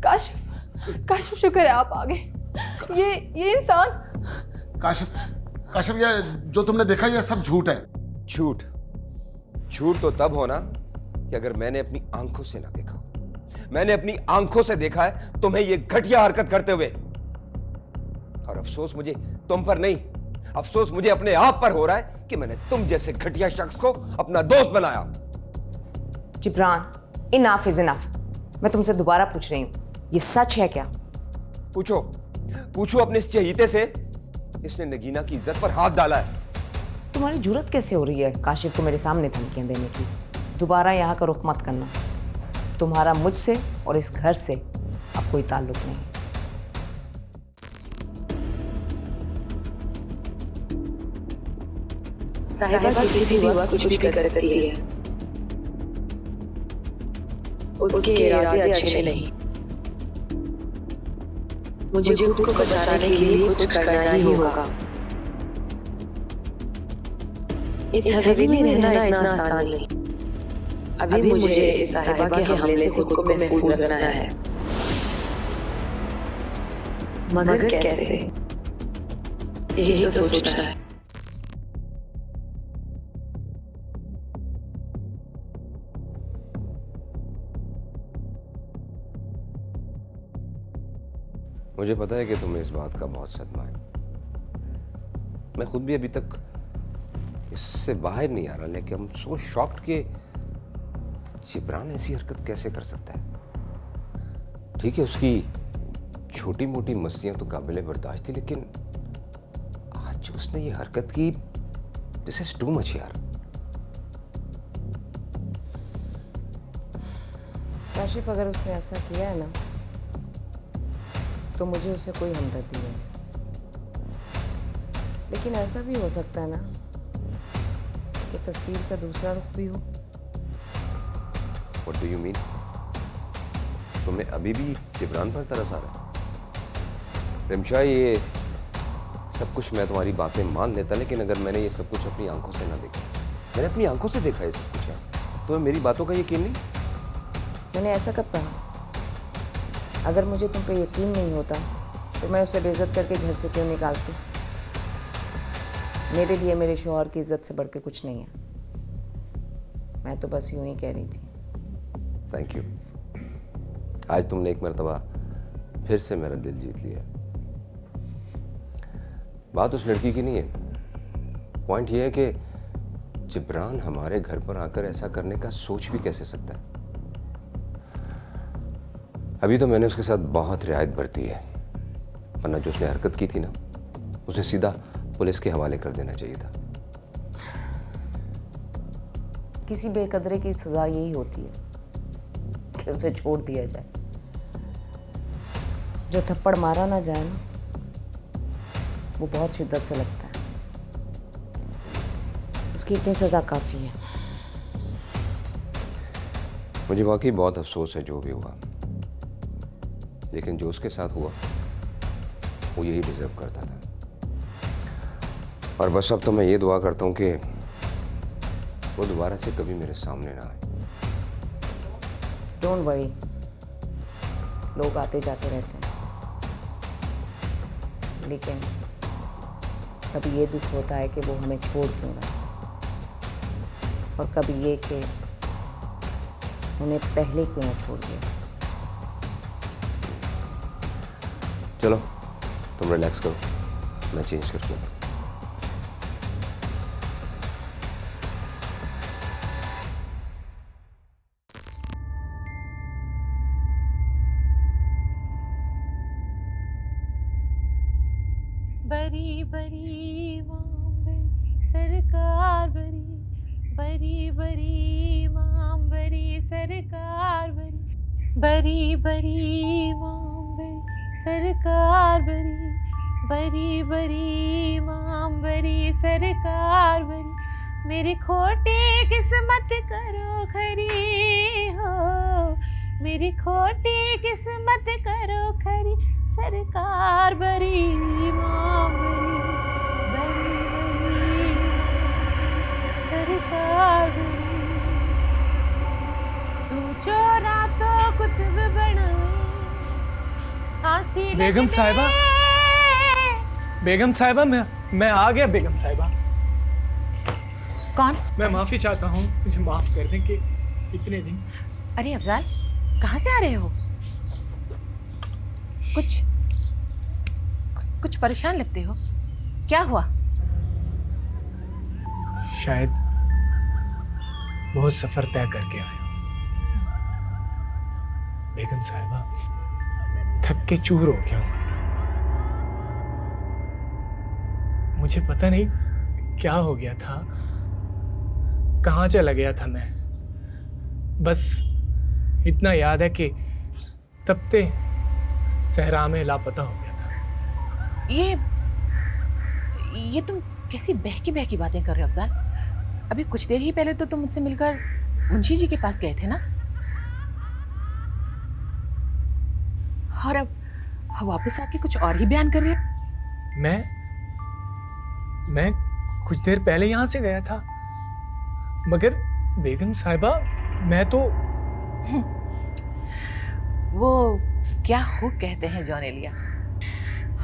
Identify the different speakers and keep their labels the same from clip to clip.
Speaker 1: काशिफ, काशिफ शुक्र है आप आ गए। ये इंसान।
Speaker 2: काशिफ, काशिफ ये जो तुमने देखा ये सब झूठ है।
Speaker 3: झूठ? झूठ तो तब होना कि अगर मैंने अपनी आंखों से ना देखा। मैंने अपनी आंखों से देखा है तुम्हें ये घटिया हरकत करते हुए, और अफसोस मुझे तुम पर नहीं, अफसोस मुझे अपने आप पर हो रहा है कि मैंने तुम जैसे घटिया शख्स को अपना दोस्त बनाया।
Speaker 4: Jibran, enough is enough. मैं तुमसे दोबारा पूछ रही हूं, ये सच है क्या?
Speaker 3: पूछो, पूछो अपने इस चहीते से, इसने नगीना की इज्जत पर हाथ डाला है।
Speaker 4: तुम्हारी जुर्रत कैसे हो रही है काशिफ को मेरे सामने धमकियां देने की? दोबारा यहाँ का रुख मत करना। तुम्हारा मुझसे और इस घर से अब कोई ताल्लुक नहीं।
Speaker 5: साहिबा किसी भी वक्त कुछ भी कर सकती है। उसके इरादे अच्छे नहीं। मुझे खुद को बचाने के लिए कुछ करना ही होगा। इस हवेली में रहना इतना आसान नहीं। अभी मुझे इस साहिबा के हमले से खुद को महफूज रखना है। मगर कैसे? यही तो सोचना है।
Speaker 3: मुझे पता है कि तुम्हें इस बात का बहुत सदमा है। मैं खुद भी अभी तक इससे बाहर नहीं आ रहा, लेकिन हम सो शॉक्ड कि जिब्रान ऐसी हरकत कैसे कर सकता है। ठीक है, उसकी छोटी मोटी मस्तियां तो काबिले बर्दाश्त थी, लेकिन आज जो उसने ये हरकत की, दिस इज टू मच यार।
Speaker 4: काशिफ, अगर उसने ऐसा किया है ना, तो मुझे उससे कोई हमदर्दी नहीं। लेकिन ऐसा भी हो सकता है ना कि तस्वीर का दूसरा रुख भी हो।
Speaker 3: What do you mean? तुम्हें अभी भी जिब्रान पर तरस आ रहा है? रिमशा, ये सब कुछ मैं तुम्हारी बातें मान लेता, लेकिन अगर मैंने ये सब कुछ अपनी आंखों से ना देखा, मैंने अपनी आंखों से देखा ये सब कुछ है, तो मेरी बातों का यकीन नहीं?
Speaker 4: मैंने ऐसा कब कहा? अगर मुझे तुम पे यकीन नहीं होता तो मैं उसे बेइज्जत करके घर से क्यों निकालती? मेरे लिए मेरे शौहर की इज्जत से बढ़ के कुछ नहीं है। मैं तो बस यूं ही कह रही थी।
Speaker 3: Thank you. आज तुमने एक मर्तबा फिर से मेरा दिल जीत लिया। बात उस लड़की की नहीं है। पॉइंट ये है कि जिब्रान हमारे घर पर आकर ऐसा करने का सोच भी कैसे सकता है। अभी तो मैंने उसके साथ बहुत रियायत बरती है, वरना जो उसने हरकत की थी ना, उसे सीधा पुलिस के हवाले कर देना चाहिए था।
Speaker 4: किसी बेकदरे की सजा यही होती है कि उसे छोड़ दिया जाए। जो थप्पड़ मारा ना जाए ना, वो बहुत शिद्दत से लगता है। उसकी इतनी सजा काफी है।
Speaker 3: मुझे वाकई बहुत अफसोस है जो भी हुआ, लेकिन जो उसके साथ हुआ वो यही डिजर्व करता था। और बस अब तो मैं ये दुआ करता हूँ कि वो दोबारा से कभी मेरे सामने ना आए।
Speaker 4: डोंट वरी, लोग आते जाते रहते हैं, लेकिन कभी ये दुख होता है कि वो हमें छोड़ क्यों गए, और कभी ये कि उन्हें पहले क्यों ना छोड़ दिया।
Speaker 3: चलो तुम रिलैक्स करो, मैं चेंज करके आता हूं।
Speaker 6: बरी बरी माम बरी सरकार बरी, बरी बरी माम बरी सरकार बरी, बरी बरी माम बरी सरकार बरी, बरी बरी माम बरी सरकार बरी। मेरी खोटी किस्मत करो खरी हो, मेरी खोटी किस्मत करो खरी, सरकार बरी माम बरी, बरी बरी सरकार बरी। तू चोरा तो कुतुब बनाए, फांसी
Speaker 7: बेगम
Speaker 6: लग
Speaker 7: साहिबा।
Speaker 6: दे।
Speaker 7: बेगम साहिबा, मैं आ गया बेगम साहिबा।
Speaker 6: कौन?
Speaker 7: मैं माफ़ी चाहता हूँ, मुझे माफ़ कर दें कि इतने दिन।
Speaker 6: अरे अफजाल, कहाँ से आ रहे हो? कुछ परेशान लगते हो, क्या हुआ?
Speaker 7: शायद बहुत सफ़र तय करके आए हो बेगम साहिबा, थक के चूर हो गया हूँ। मुझे पता नहीं क्या हो गया था, कहाँ चला गया था मैं। बस इतना याद है कि तपते सहरा में लापता हो गया था।
Speaker 6: ये तुम कैसी बहकी बहकी बातें कर रहे हो अफजाल? अभी कुछ देर ही पहले तो तुम मुझसे मिलकर मुंशी जी के पास गए थे ना, और अब वापस आके कुछ और ही बयान कर रहे हो।
Speaker 7: मैं कुछ देर पहले यहाँ से गया था, मगर बेगम साहिबा मैं तो
Speaker 6: वो क्या खूब कहते हैं जॉनेलिया,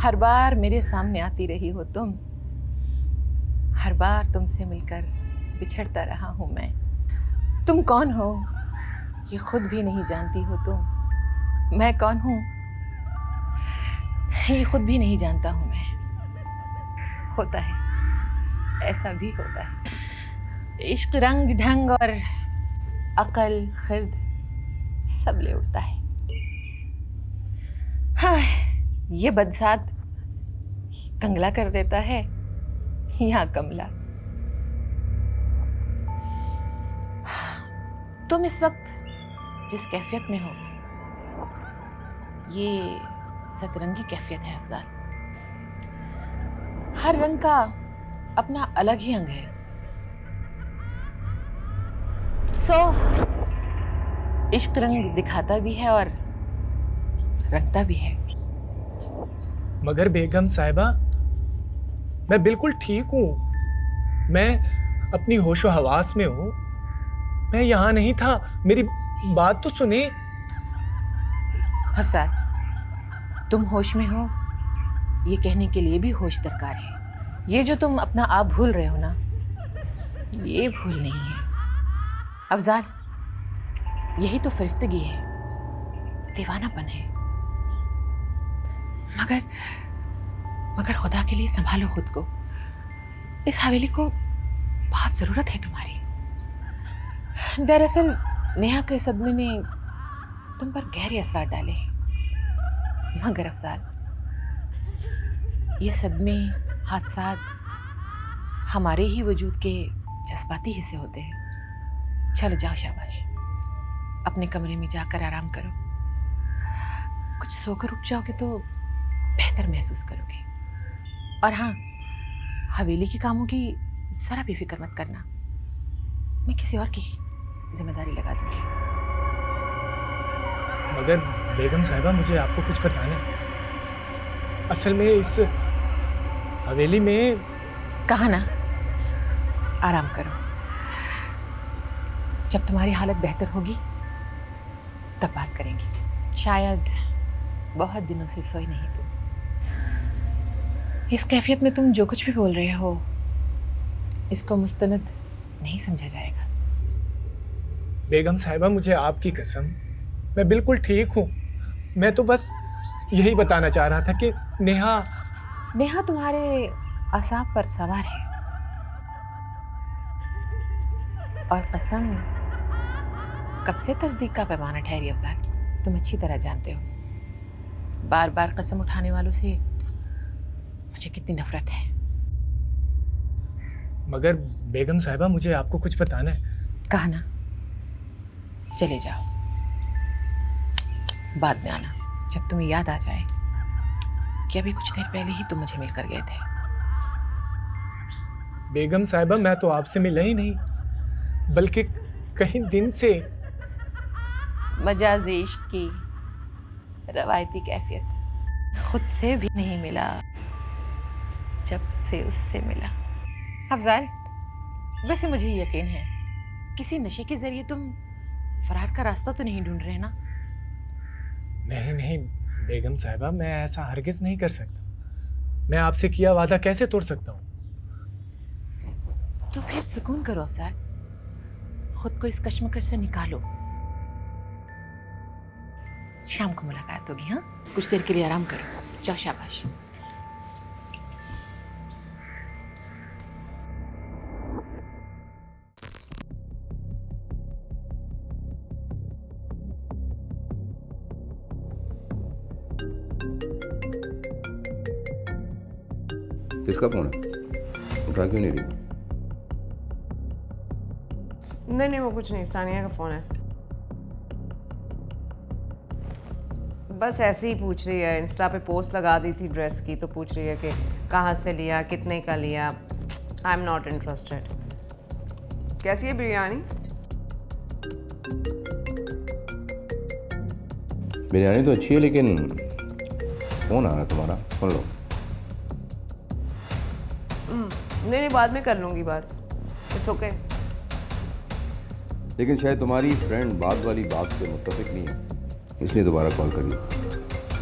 Speaker 6: हर बार मेरे सामने आती रही हो तुम, हर बार तुमसे मिलकर बिछड़ता रहा हूं मैं। तुम कौन हो ये खुद भी नहीं जानती हो तुम, मैं कौन हूं ये खुद भी नहीं जानता हूं मैं। होता है, ऐसा भी होता है। इश्क रंग ढंग और अकल खिर्द सब ले उड़ता है। हाँ, ये बदसात कंगला कर देता है या कमला। तुम इस वक्त जिस कैफियत में हो ये सतरंगी कैफियत है अफजाल। हर रंग का अपना अलग ही अंग है। इश्क रंग दिखाता भी है और रंगता भी है।
Speaker 7: मगर बेगम साहिबा मैं बिल्कुल ठीक हूँ, मैं अपनी होशो हवास में हूँ, मैं यहाँ नहीं था। मेरी बात तो सुने।
Speaker 6: अफजाल, तुम होश में हो ये कहने के लिए भी होश दरकार है। ये जो तुम अपना आप भूल रहे हो ना, ये भूल नहीं है अफजाल, यही तो फरिश्तगी है, दीवानापन है। मगर खुदा के लिए संभालो खुद को। इस हवेली को बहुत जरूरत है तुम्हारी। दरअसल नेहा के सदमे ने तुम पर गहरे असरार डाले हैं। मगर अफजाल, ये सदमे हादसात हमारे ही वजूद के जज्बाती हिस्से होते हैं। चलो जाओ, शाबाश, अपने कमरे में जाकर आराम करो। कुछ सोकर उठ जाओगे तो बेहतर महसूस करोगे। और हाँ, हवेली के कामों की जरा भी फिक्र मत करना, मैं किसी और की जिम्मेदारी लगा दूंगी।
Speaker 7: मगर बेगम साहिबा मुझे आपको कुछ बताना है। असल में इस हवेली में
Speaker 6: कहा ना, आराम करो। जब तुम्हारी हालत बेहतर होगी तब बात करेंगे। शायद बहुत दिनों से सोई नहीं तुम। इस कैफियत में तुम जो कुछ भी बोल रहे हो इसको मुस्तनद नहीं समझा जाएगा।
Speaker 7: बेगम साहिबा मुझे आपकी कसम, मैं बिल्कुल ठीक हूँ। मैं तो बस यही बताना चाह रहा था कि नेहा
Speaker 6: तुम्हारे असाब पर सवार है, और कसम कब से तस्दीक का पैमाना ठहरी अफजाल, तुम अच्छी तरह जानते हो। बार बार कसम उठाने वालों से मुझे कितनी नफरत है।
Speaker 7: मगर बेगम साहिबा मुझे आपको कुछ बताना है।
Speaker 6: कहा ना, चले जाओ, बाद में आना जब तुम्हें याद आ जाए कि अभी कुछ देर पहले ही तुम मुझे मिलकर गए थे।
Speaker 7: बेगम साहिबा मैं तो आपसे मिला ही नहीं, बल्कि कहीं दिन से।
Speaker 6: मजाज इश्क की रवायती कैफियत, खुद से भी नहीं मिला जब से उससे मिला। अफजाल, वैसे मुझे यकीन है किसी नशे के जरिए तुम फरार का रास्ता तो नहीं ढूंढ रहे ना?
Speaker 7: नहीं बेगम साहिबा, मैं ऐसा हरगिज नहीं कर सकता। मैं आपसे किया वादा कैसे तोड़ सकता हूँ?
Speaker 6: तो फिर सुकून करो अफजल, खुद को इस कश्मकश से निकालो। शाम को मुलाकात होगी। हाँ, कुछ देर के लिए आराम करो। जाओ, शाबाश।
Speaker 3: किसका फोन है? उठा क्यों नहीं रही?
Speaker 8: नहीं, वो कुछ नहीं, सानिया का फ़ोन है। बस ऐसे ही पूछ रही है, इंस्टा पे पोस्ट लगा दी थी ड्रेस की, तो पूछ रही है कि कहाँ से लिया, कितने का लिया। I am not interested. कैसी है बिरयानी?
Speaker 3: बिरयानी तो अच्छी है, लेकिन फोन आ रहा है तुम्हारा, सुन लो।
Speaker 8: नहीं, बाद में कर लूँगी बात। It's okay.
Speaker 3: लेकिन शायद तुम्हारी फ्रेंड बात वाली बात से मुत्तफिक नहीं है, इसलिए दोबारा कॉल कर ली।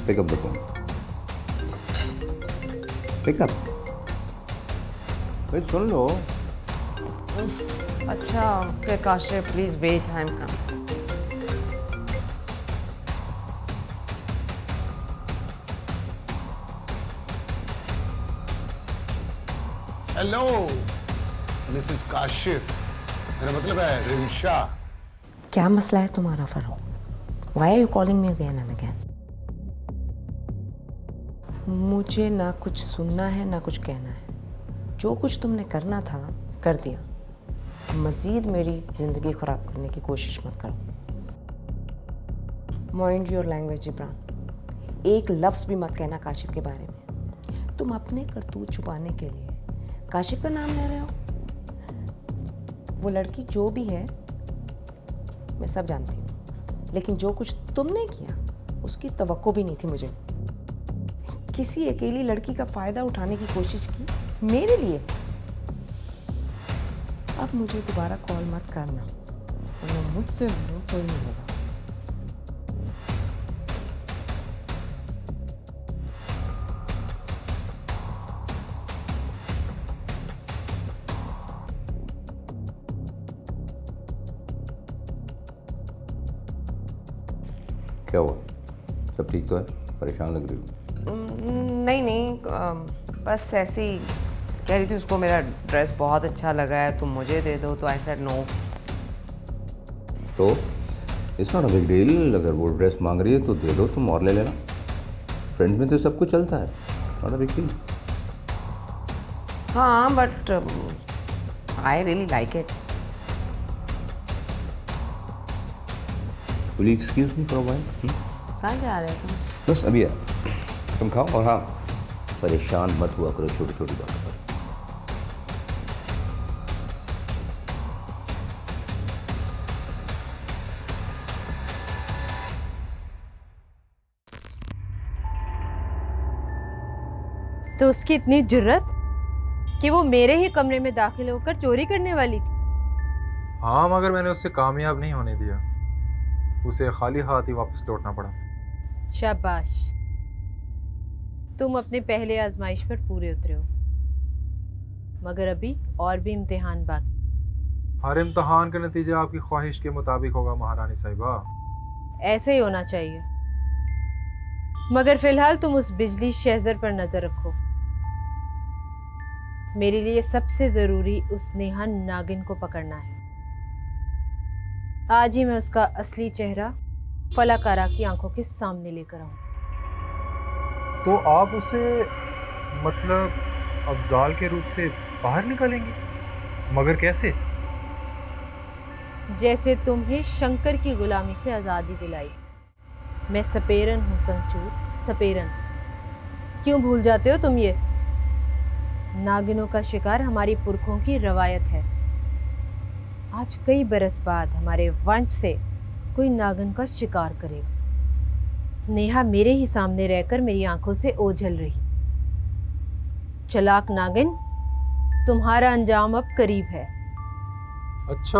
Speaker 3: Pick up the phone. पिकअप। भाई सुन लो।
Speaker 8: अच्छा, okay Kashif, please wait, I am coming.
Speaker 2: Hello, Mrs Kashif, मेरा मतलब है रिंशा।
Speaker 4: क्या मसला है तुम्हारा फरो? Why are you calling me again and again? मुझे ना कुछ सुनना है ना कुछ कहना है। जो कुछ तुमने करना था कर दिया। मज़ीद मेरी ज़िंदगी ख़राब करने की कोशिश मत करो। Mind your language Ibran. एक लफ्ज़ भी मत कहना काशिफ के बारे में। तुम अपने करतूत छुपाने के लिए काशिफ का नाम ले रहे हो। वो लड़की जो भी है मैं सब जानती हूँ, लेकिन जो कुछ तुमने किया उसकी तवक्को भी नहीं थी मुझे। किसी अकेली लड़की का फ़ायदा उठाने की कोशिश की मेरे लिए। अब मुझे दोबारा कॉल मत करना, वरना मुझसे कोई नहीं होगा।
Speaker 3: क्या हुआ? सब ठीक तो है? परेशान लग रही हो।
Speaker 8: नहीं, बस ऐसे ही कह रही थी उसको मेरा ड्रेस बहुत अच्छा लगा है, तुम मुझे दे दो। तो आई सेड नो।
Speaker 3: तो it's not a big deal. अगर वो ड्रेस मांग रही है तो दे दो तुम, और ले लेना। फ्रेंड्स में तो सब कुछ चलता है, नॉट अ बिग डील।
Speaker 8: हाँ, but I really like it.
Speaker 3: Will you excuse me for a while?
Speaker 8: कहाँ जा रहे हो तुम?
Speaker 3: बस अभी है, तुम खाओ। और हाँ, परेशान मत हुआ करो छोटी छोटी बातों पर।
Speaker 1: तो उसकी इतनी जुर्रत कि वो मेरे ही कमरे में दाखिल होकर चोरी करने वाली थी।
Speaker 9: हाँ, मगर मैंने उससे कामयाब नहीं होने दिया। उसे खाली हाथ ही वापस लौटना पड़ा।
Speaker 1: शाबाश, तुम अपने पहले आजमाइश पर पूरे उतरे हो, मगर अभी और भी इम्तिहान बाकी।
Speaker 9: हर इम्तहान का नतीजा आपकी ख्वाहिश के मुताबिक होगा महारानी साहिबा।
Speaker 1: ऐसे ही होना चाहिए। मगर फिलहाल तुम उस बिजली शहज़र पर नजर रखो। मेरे लिए सबसे जरूरी उस नेहा नागिन को पकड़ना है। आज ही मैं उसका असली चेहरा फलाकारा की आंखों के सामने लेकर आऊं।
Speaker 9: तो आप उसे मतलब अफजाल के रूप से बाहर निकालेंगे? मगर कैसे?
Speaker 1: जैसे तुम्हें शंकर की गुलामी से आज़ादी दिलाई। मैं सपेरन हूँ संचूर, सपेरन। क्यों भूल जाते हो तुम ये? नागिनों का शिकार हमारी पुरखों की रवायत है। आज कई बरस बाद हमारे वंश से कोई नागिन का शिकार करेगा। नेहा मेरे ही सामने रहकर मेरी आंखों से ओझल रही। चालाक नागिन, तुम्हारा अंजाम अब करीब है।
Speaker 9: अच्छा,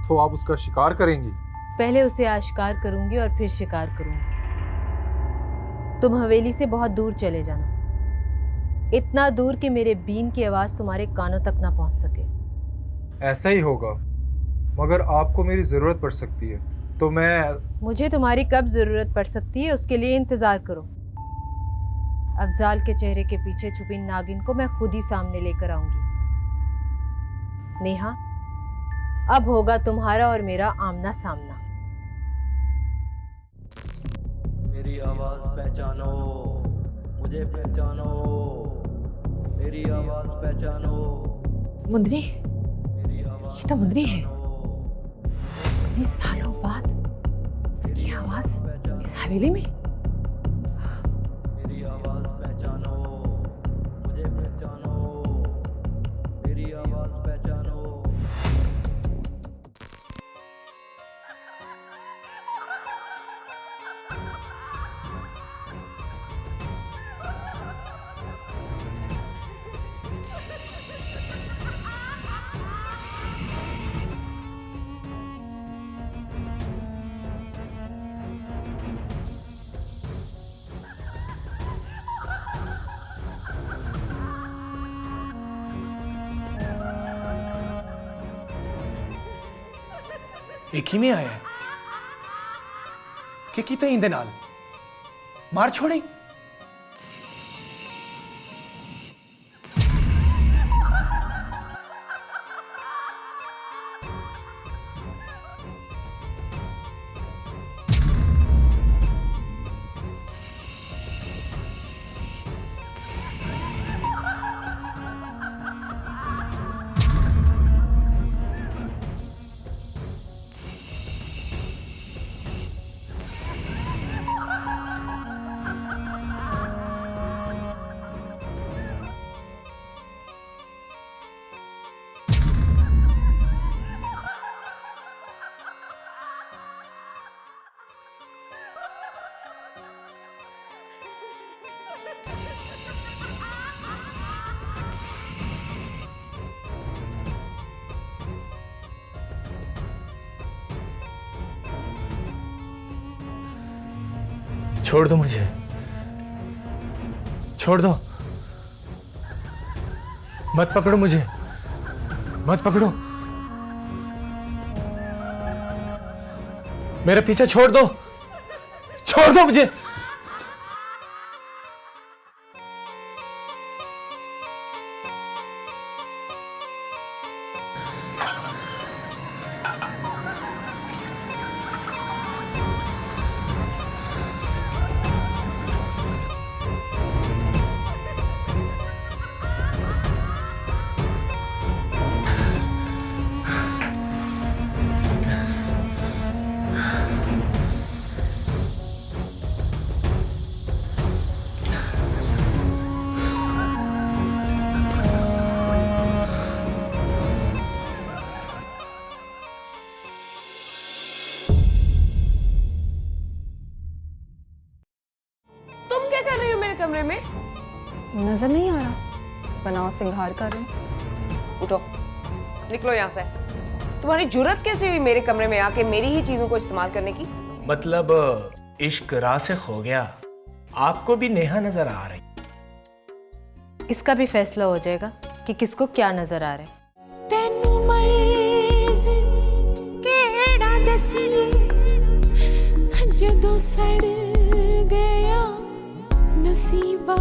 Speaker 9: तो आप उसका शिकार करेंगी?
Speaker 1: पहले उसे आश्कार करूंगी और फिर शिकार करूंगी। तुम हवेली से बहुत दूर चले जाना, इतना दूर कि मेरे बीन की आवाज तुम्हारे कानों तक ना पहुंच सके।
Speaker 9: ऐसा ही होगा, मगर आपको मेरी ज़रूरत पड़ सकती है तो मैं...
Speaker 1: मुझे तुम्हारी कब जरूरत पड़ सकती है उसके लिए इंतजार करो। अफजाल के चेहरे के पीछे छुपी नागिन को मैं खुद ही सामने लेकर आऊंगी। नेहा, अब होगा तुम्हारा और मेरा आमना सामना।
Speaker 10: मेरी आवाज पहचानो, मुझे पहचानो, मेरी आवाज पहचानो।
Speaker 6: मुंदरी,
Speaker 10: मेरी आवाज
Speaker 6: ये तो मुंदरी है। इतने सालों बाद उसकी आवाज इस हवेली में।
Speaker 10: मेरी आवाज पहचानो, मुझे पहचानो, मेरी आवाज पहचानो।
Speaker 7: एक ही में आया है कि किते इंदे नाल मार छोड़ी। छोड़ दो मुझे, छोड़ दो, मत पकड़ो मुझे, मत पकड़ो, मेरे पीछे छोड़ दो, छोड़ दो मुझे।
Speaker 8: तुम क्या कर रही हो मेरे कमरे में?
Speaker 11: नजर नहीं आ रहा? बनाओ सिंगार कर रही हूं।
Speaker 8: उठो, निकलो यहाँ से। तुम्हारी जुर्रत कैसे हुई मेरे कमरे में आके मेरी ही चीजों को इस्तेमाल करने की?
Speaker 7: मतलब इश्क रासिख हो गया, आपको भी नेहा नजर आ रही।
Speaker 1: इसका भी फैसला हो जाएगा कि किसको क्या नजर आ रहा है।
Speaker 12: तेनू मर्ज़ केड़ा दसीए जदों सड़ गया नसीबा।